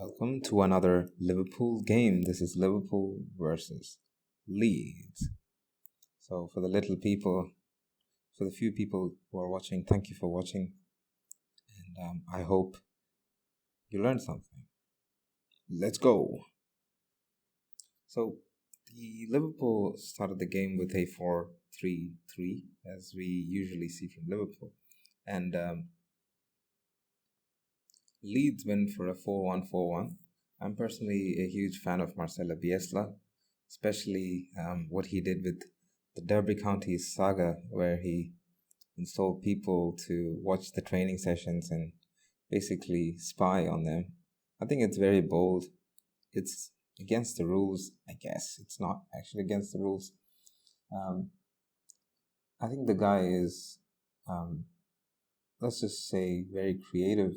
Welcome to another Liverpool game. This is Liverpool versus Leeds. So, for the few people who are watching, thank you for watching. And I hope you learned something. Let's go. So, the Liverpool started the game with a 4-3-3, as we usually see from Liverpool. And Leeds went for a 4-1-4-1. I'm personally a huge fan of Marcelo Bielsa, especially what he did with the Derby Counties saga, where he installed people to watch the training sessions and basically spy on them. I think it's very bold. It's against the rules, I guess. It's not actually against the rules. I think the guy is, let's just say, very creative,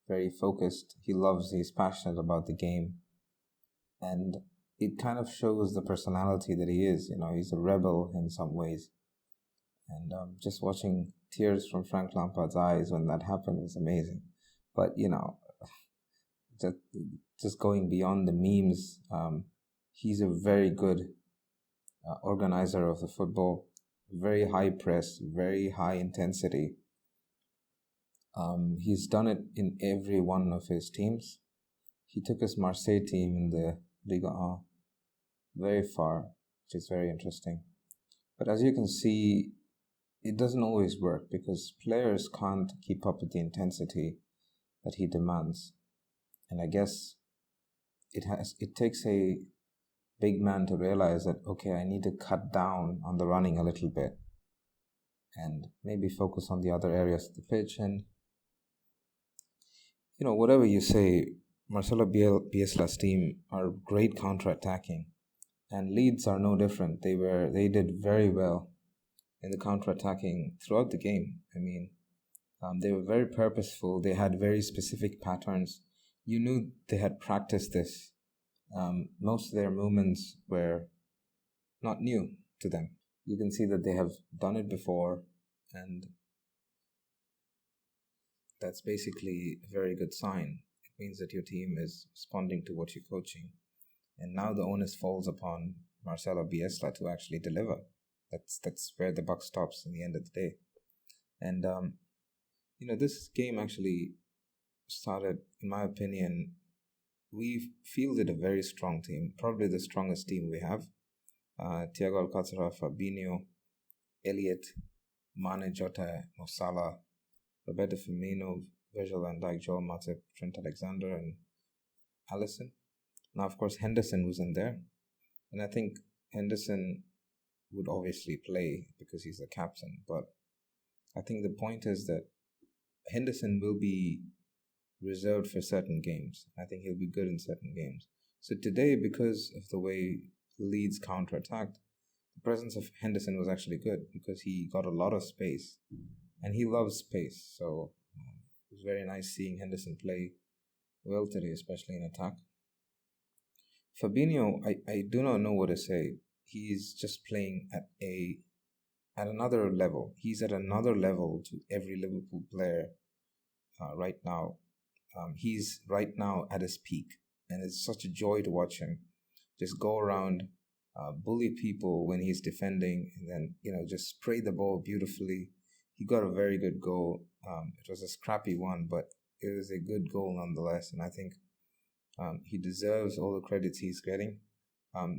very focused. He's passionate about the game. And it kind of shows the personality that he is. He's a rebel in some ways. And just watching tears from Frank Lampard's eyes when that happened was amazing. But, just going beyond the memes, he's a very good organizer of the football. Very high press, very high intensity. He's done it in every one of his teams. He took his Marseille team in the Ligue 1 very far, which is very interesting. But as you can see, it doesn't always work because players can't keep up with the intensity that he demands. And I guess it takes a big man to realize that, okay, I need to cut down on the running a little bit and maybe focus on the other areas of the pitch. And whatever you say, Marcelo Bielsa's team are great counter-attacking, and Leeds are no different. They did very well in the counter-attacking throughout the game. They were very purposeful. They had very specific patterns. You knew they had practiced this. Most of their movements were not new to them. You can see that they have done it before, and that's basically a very good sign. It means that your team is responding to what you're coaching. And now the onus falls upon Marcelo Bielsa to actually deliver. That's where the buck stops in the end of the day. And, this game actually started, in my opinion, we fielded a very strong team, probably the strongest team we have. Thiago Alcantara, Fabinho, Elliot, Mane, Jota, Salah, Roberto Firmino, Virgil van Dijk, Joel Matip, Trent Alexander, and Alisson. Now, of course, Henderson was in there. And I think Henderson would obviously play because he's the captain. But I think the point is that Henderson will be reserved for certain games. I think he'll be good in certain games. So today, because of the way Leeds counter-attacked, the presence of Henderson was actually good because he got a lot of space. And he loves space, so it was very nice seeing Henderson play well today, especially in attack. Fabinho, I do not know what to say. He's just playing at another level. He's at another level to every Liverpool player right now. He's right now at his peak, and it's such a joy to watch him just go around, bully people when he's defending, and then just spray the ball beautifully. He got a very good goal. It was a scrappy one, but it was a good goal nonetheless. And I think he deserves all the credits he's getting.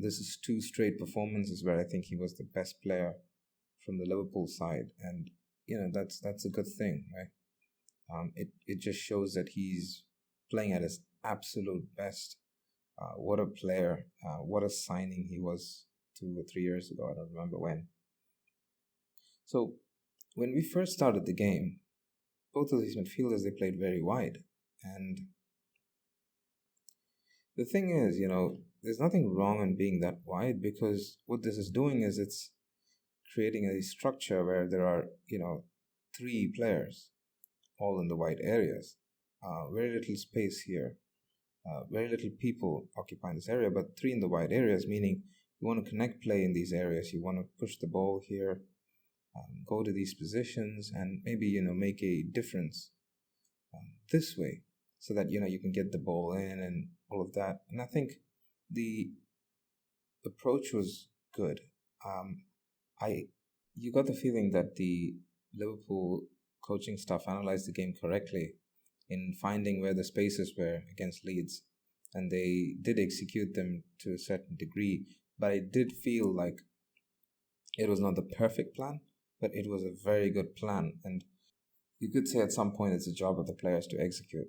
This is 2 straight performances where I think he was the best player from the Liverpool side. And, that's a good thing, right? It just shows that he's playing at his absolute best. What a player. What a signing he was 2 or 3 years ago. I don't remember when. So, when we first started the game, both of these midfielders, they played very wide. And the thing is, there's nothing wrong in being that wide because what this is doing is it's creating a structure where there are, 3 players all in the wide areas. Very little space here. Very little people occupying this area, but 3 in the wide areas, meaning you want to connect play in these areas. You want to push the ball here. Go to these positions and maybe, make a difference this way. so that you can get the ball in and all of that. And I think the approach was good. I You got the feeling that the Liverpool coaching staff analyzed the game correctly in finding where the spaces were against Leeds, and they did execute them to a certain degree. But I did feel like it was not the perfect plan, but it was a very good plan. And you could say at some point it's a job of the players to execute.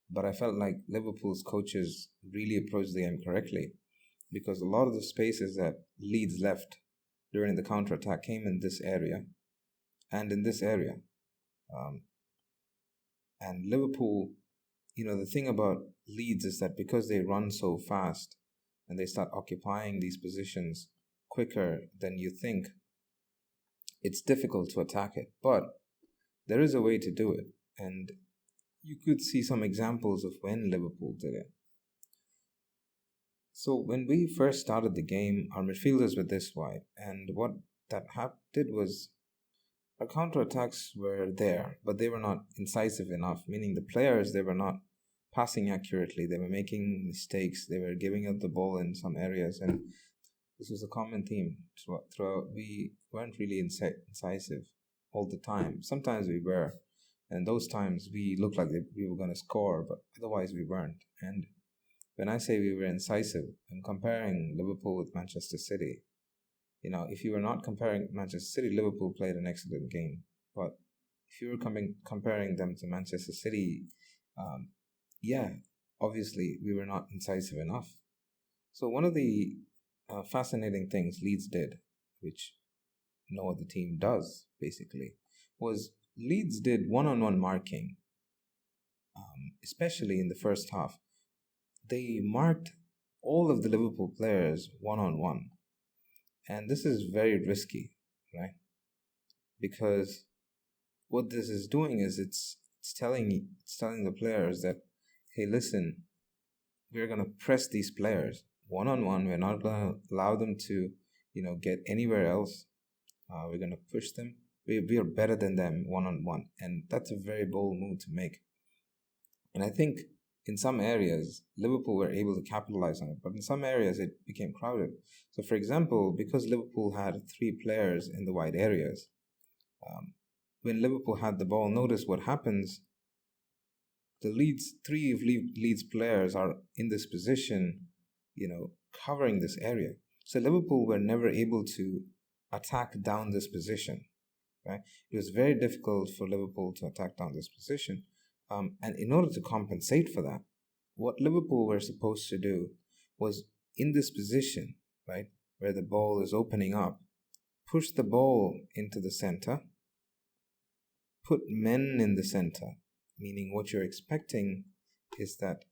But I felt like Liverpool's coaches really approached the game correctly, because a lot of the spaces that Leeds left during the counter-attack came in this area and in this area. And Liverpool, the thing about Leeds is that because they run so fast and they start occupying these positions quicker than you think, it's difficult to attack it. But there is a way to do it. And you could see some examples of when Liverpool did it. So when we first started the game, our midfielders were this wide. And what that did was our counterattacks were there, but they were not incisive enough, meaning the players, they were not passing accurately. They were making mistakes. They were giving up the ball in some areas. And this was a common theme throughout. We weren't really incisive all the time. Sometimes we were. And those times we looked like we were going to score, but otherwise we weren't. And when I say we were incisive, I'm comparing Liverpool with Manchester City. If you were not comparing Manchester City, Liverpool played an excellent game. But if you were comparing them to Manchester City, obviously we were not incisive enough. So one of the fascinating things Leeds did, which no other team does, basically, was Leeds did one-on-one marking, especially in the first half. They marked all of the Liverpool players one-on-one. And this is very risky, right? Because what this is doing is it's telling the players that, hey, listen, we're going to press these players one-on-one. We're not going to allow them to, get anywhere else. We're going to push them. We are better than them one-on-one. And that's a very bold move to make. And I think in some areas, Liverpool were able to capitalize on it, but in some areas it became crowded. So, for example, because Liverpool had 3 players in the wide areas, when Liverpool had the ball, notice what happens. Three of Leeds players are in this position, covering this area. So Liverpool were never able to attack down this position, right? It was very difficult for Liverpool to attack down this position. And in order to compensate for that, what Liverpool were supposed to do was, in this position, right, where the ball is opening up, push the ball into the center, put men in the center, meaning what you're expecting is that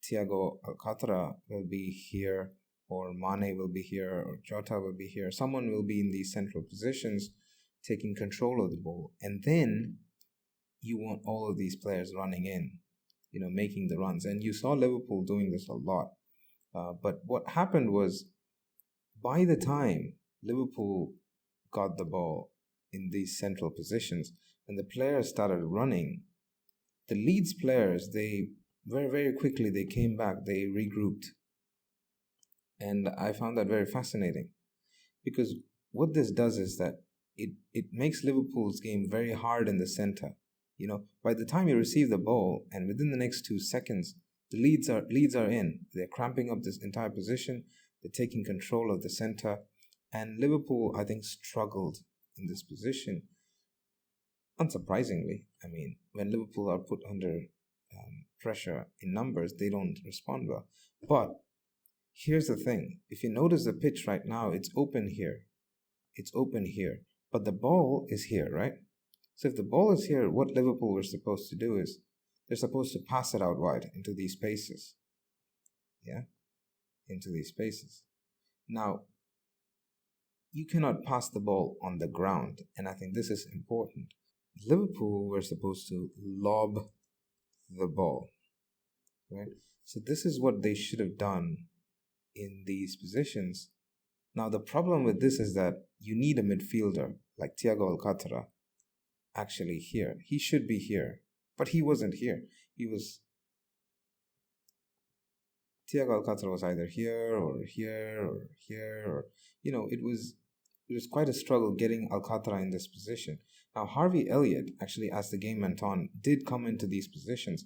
Thiago Alcantara will be here, or Mane will be here, or Jota will be here. Someone will be in these central positions taking control of the ball. And then you want all of these players running in, making the runs. And you saw Liverpool doing this a lot. But what happened was, by the time Liverpool got the ball in these central positions and the players started running, the Leeds players, they very, very quickly, they came back, they regrouped. And I found that very fascinating, because what this does is that it makes Liverpool's game very hard in the center. By the time you receive the ball, and within the next 2 seconds, the Leeds are in. They're cramping up this entire position. They're taking control of the center. And Liverpool, I think, struggled in this position. Unsurprisingly, when Liverpool are put under pressure in numbers, they don't respond well. But here's the thing. If you notice the pitch right now, it's open here. It's open here. But the ball is here, right? So if the ball is here, what Liverpool were supposed to do is they're supposed to pass it out wide into these spaces. Yeah? Into these spaces. Now, you cannot pass the ball on the ground, and I think this is important. Liverpool were supposed to lob the ball, right? So this is what they should have done in these positions. Now, the problem with this is that you need a midfielder like Thiago Alcantara actually here. He should be here, but he wasn't here. He was Thiago Alcantara was either here or here or here, or it was quite a struggle getting Alcantara in this position. Now Harvey Elliot, actually, as the game went on, did come into these positions,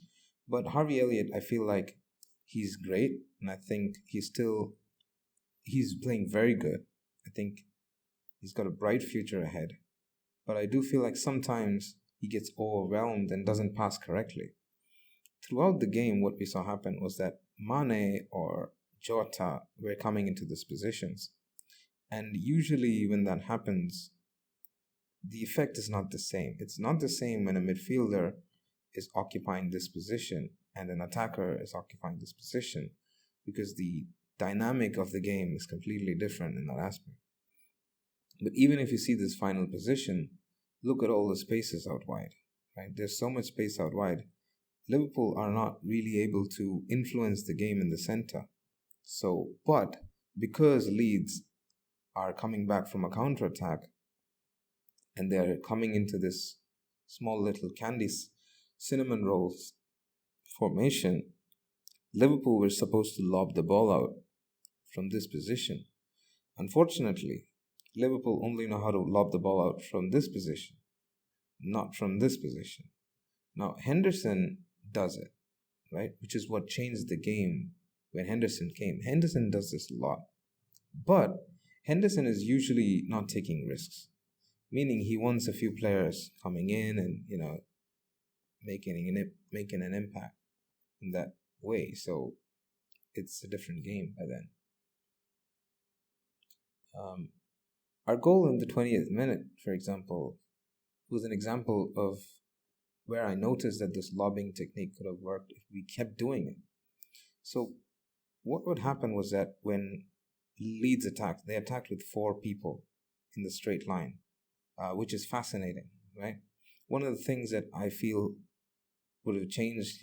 but Harvey Elliot, I feel like he's great, and I think he's playing very good. I think he's got a bright future ahead, but I do feel like sometimes he gets overwhelmed and doesn't pass correctly. Throughout the game, what we saw happen was that Mane or Jota were coming into these positions. And usually, when that happens, the effect is not the same. It's not the same when a midfielder is occupying this position and an attacker is occupying this position, because the dynamic of the game is completely different in that aspect. But even if you see this final position, look at all the spaces out wide. Right? There's so much space out wide. Liverpool are not really able to influence the game in the center. But because Leeds are coming back from a counter-attack and they're coming into this small little cinnamon rolls formation, Liverpool were supposed to lob the ball out from this position. Unfortunately, Liverpool only know how to lob the ball out from this position, not from this position. Now, Henderson does it, right? Which is what changed the game when Henderson came. Henderson does this a lot. But Henderson is usually not taking risks, meaning he wants a few players coming in and, making an impact in that way. So it's a different game by then. Our goal in the 20th minute, for example, was an example of where I noticed that this lobbing technique could have worked if we kept doing it. So what would happen was that when Leeds attacked, they attacked with 4 people in the straight line, which is fascinating, right? One of the things that I feel would have changed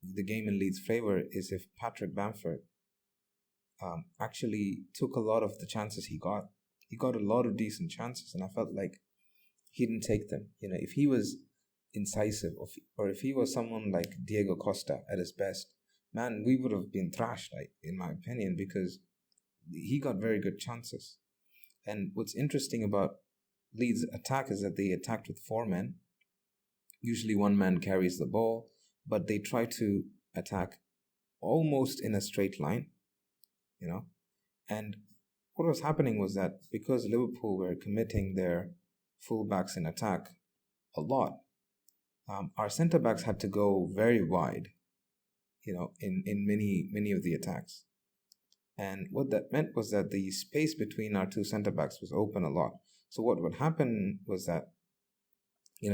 the game in Leeds' favor is if Patrick Bamford actually took a lot of the chances he got. He got a lot of decent chances, and I felt like he didn't take them. If he was incisive, or if he was someone like Diego Costa at his best, man, we would have been thrashed, in my opinion, because he got very good chances. And what's interesting about Leeds' attack is that they attacked with 4 men. Usually one man carries the ball, but they try to attack almost in a straight line, And what was happening was that because Liverpool were committing their fullbacks in attack a lot, our centre-backs had to go very wide, in many of the attacks. And what that meant was that the space between our 2 centre-backs was open a lot. So what would happen was that,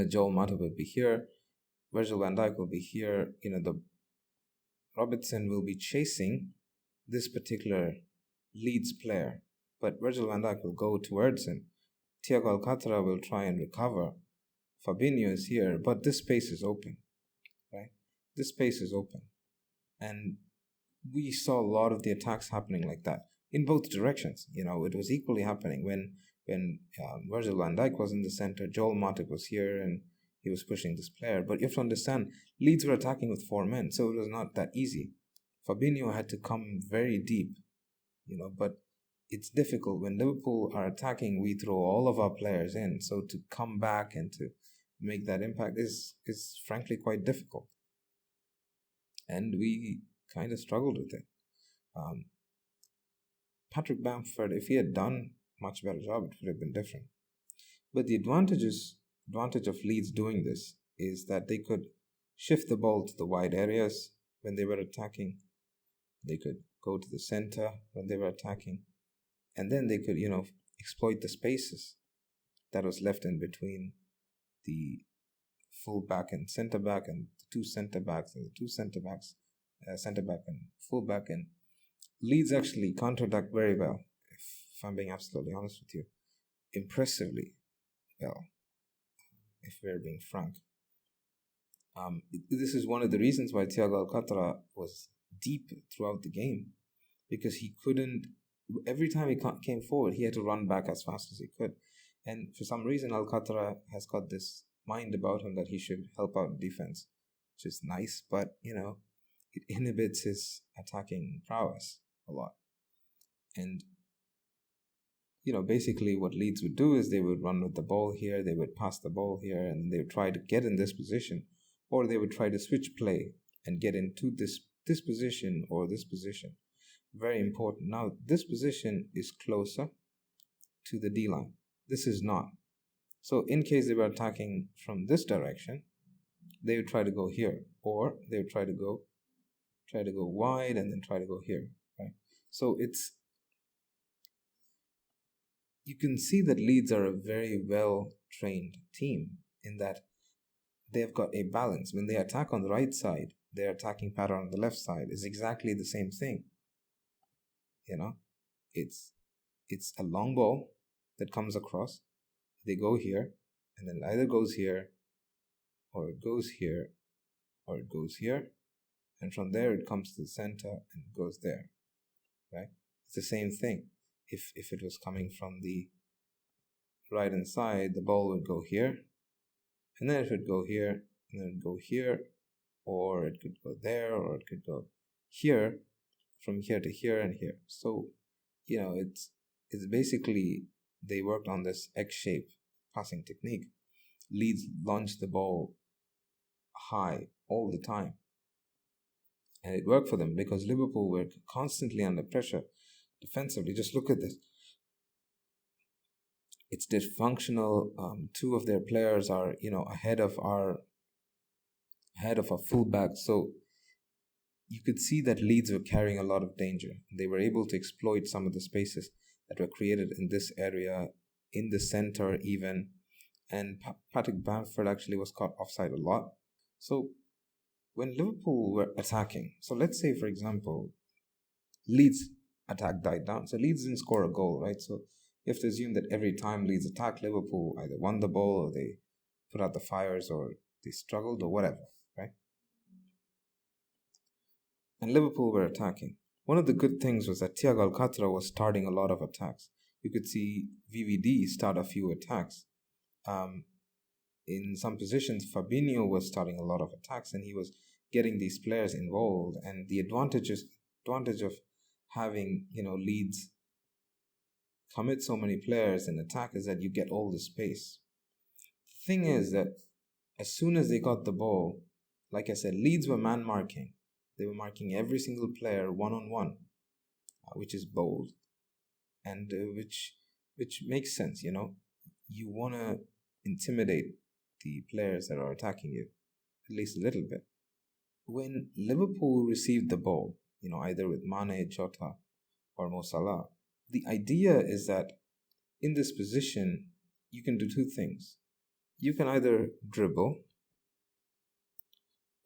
Joel Matip would be here, Virgil van Dijk will be here, the Robertson will be chasing this particular Leeds player, but Virgil van Dijk will go towards him. Thiago Alcantara will try and recover. Fabinho is here, but this space is open, right? This space is open. And we saw a lot of the attacks happening like that in both directions. It was equally happening when Virgil van Dijk was in the center. Joel Matip was here and he was pushing this player. But you have to understand, Leeds were attacking with 4 men, so it was not that easy. Fabinho had to come very deep, but it's difficult. When Liverpool are attacking, we throw all of our players in. So to come back and to make that impact is frankly quite difficult. And we kind of struggled with it. Patrick Bamford, if he had done much better job, it would have been different. But the advantage of Leeds doing this is that they could shift the ball to the wide areas when they were attacking. They could go to the center when they were attacking. And then they could, exploit the spaces that was left in between the full-back and centre-back and the 2 centre-backs and the 2 centre-backs, centre-back and full-back. And Leeds actually counter-attacked very well, if I'm being absolutely honest with you. Impressively well, if we're being frank. This is one of the reasons why Thiago Alcantara was deep throughout the game, because he couldn't, every time he came forward, he had to run back as fast as he could. And for some reason, Alcantara has got this mind about him that he should help out defense, which is nice, but, it inhibits his attacking prowess a lot. And basically what Leeds would do is they would run with the ball here, they would pass the ball here, and they would try to get in this position, or they would try to switch play and get into this position or this position. Very important. Now, this position is closer to the D-line. This is not. So in case they were attacking from this direction, they would try to go here, or they would try to go wide and then try to go here, right? So you can see that Leeds are a very well-trained team in that they've got a balance. When they attack on the right side, their attacking pattern on the left side is exactly the same thing. It's a long ball that comes across. They go here, and then it either goes here, or it goes here, or it goes here, and from there it comes to the center and goes there, right? It's the same thing. If it was coming from the right hand side, the ball would go here, and then it would go here, and then it would go here, or it could go there, or it could go here, from here to here and here. So, it's basically they worked on this X-shape passing technique. Leeds launched the ball high all the time, and it worked for them because Liverpool were constantly under pressure defensively. Just look at this. It's dysfunctional. Two of their players are, ahead of our fullback. So you could see that Leeds were carrying a lot of danger. They were able to exploit some of the spaces that were created in this area, in the center even. And Patrick Bamford actually was caught offside a lot. So when Liverpool were attacking, so let's say, for example, Leeds' attack died down. So Leeds didn't score a goal, right? So you have to assume that every time Leeds attacked, Liverpool either won the ball or they put out the fires or they struggled or whatever, right? And Liverpool were attacking. One of the good things was that Thiago Alcantara was starting a lot of attacks. You could see VVD start a few attacks. In some positions, Fabinho was starting a lot of attacks, and he was getting these players involved. And the advantage of having Leeds commit so many players in attack is that you get all the space. The thing is that as soon as they got the ball, like I said, Leeds were man marking. They were marking every single player one-on-one, which is bold, and which makes sense. You want to intimidate the players that are attacking you, at least a little bit. When Liverpool received the ball, either with Mane, Jota, or Mo Salah, the idea is that in this position, you can do two things. You can either dribble,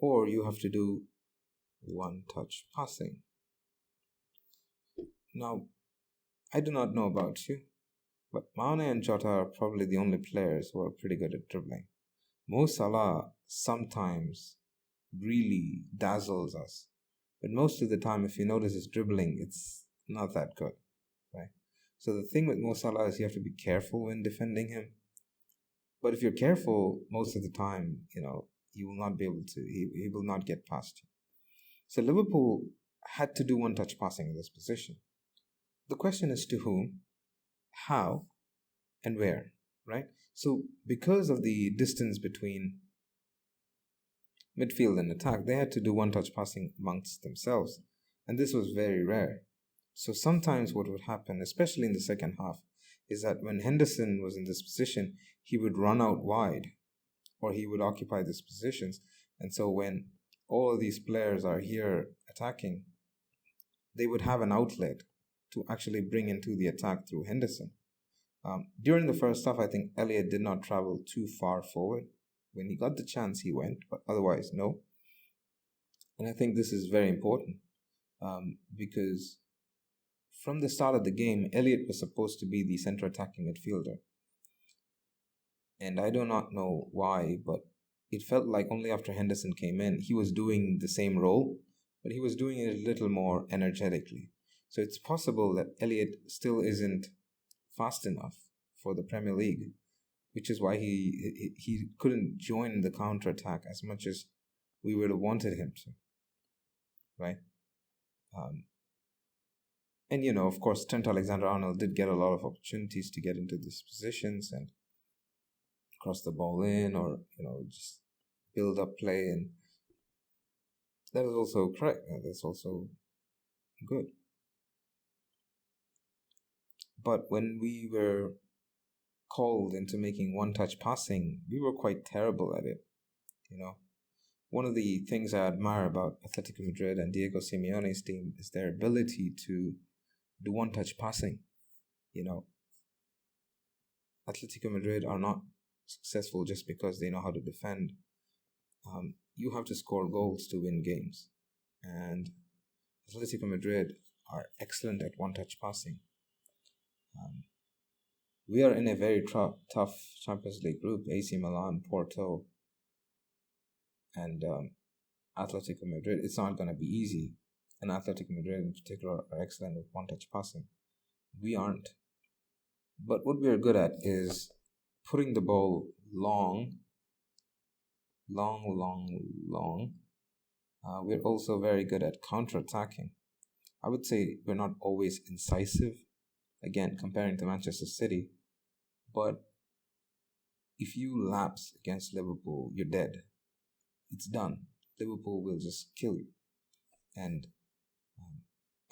or you have to do one-touch passing. Now, I do not know about you, but Mane and Jota are probably the only players who are pretty good at dribbling. Mo Salah sometimes really dazzles us, but most of the time, if you notice his dribbling, it's not that good, right? So the thing with Mo Salah is you have to be careful when defending him. But if you're careful, most of the time, you will not be able to, he will not get past you. So Liverpool had to do one-touch passing in this position. The question is to whom, how, and where, right? So because of the distance between midfield and attack, they had to do one-touch passing amongst themselves. And this was very rare. So sometimes what would happen, especially in the second half, is that when Henderson was in this position, he would run out wide, or he would occupy these positions. And so when all of these players are here attacking, they would have an outlet to actually bring into the attack through Henderson. During the first half, I think Elliot did not travel too far forward. When he got the chance, he went, but otherwise, no. And I think this is very important because from the start of the game, Elliot was supposed to be the center attacking midfielder. And I do not know why, but it felt like only after Henderson came in, he was doing the same role, but he was doing it a little more energetically. So it's possible that Elliot still isn't fast enough for the Premier League, which is why he couldn't join the counter-attack as much as we would have wanted him to. right? And, of course, Trent Alexander-Arnold did get a lot of opportunities to get into these positions and cross the ball in, or, just build up play. And that is also correct. That's also good. But when we were called into making one-touch passing, we were quite terrible at it. One of the things I admire about Atletico Madrid and Diego Simeone's team is their ability to do one-touch passing. Atletico Madrid are not successful just because they know how to defend. You have to score goals to win games. And Atletico Madrid are excellent at one-touch passing. We are in a very tough Champions League group: AC Milan, Porto, and Atletico Madrid. It's not going to be easy. And Atletico Madrid in particular are excellent with one-touch passing. We aren't. But what we are good at is putting the ball long. We're also very good at counter-attacking. I would say we're not always incisive, again, comparing to Manchester City. But if you lapse against Liverpool, you're dead. It's done. Liverpool will just kill you. And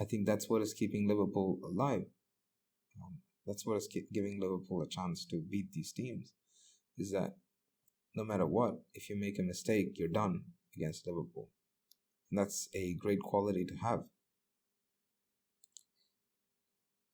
I think that's what is keeping Liverpool alive. That's what is giving Liverpool a chance to beat these teams, is that no matter what, if you make a mistake, you're done against Liverpool. And that's a great quality to have.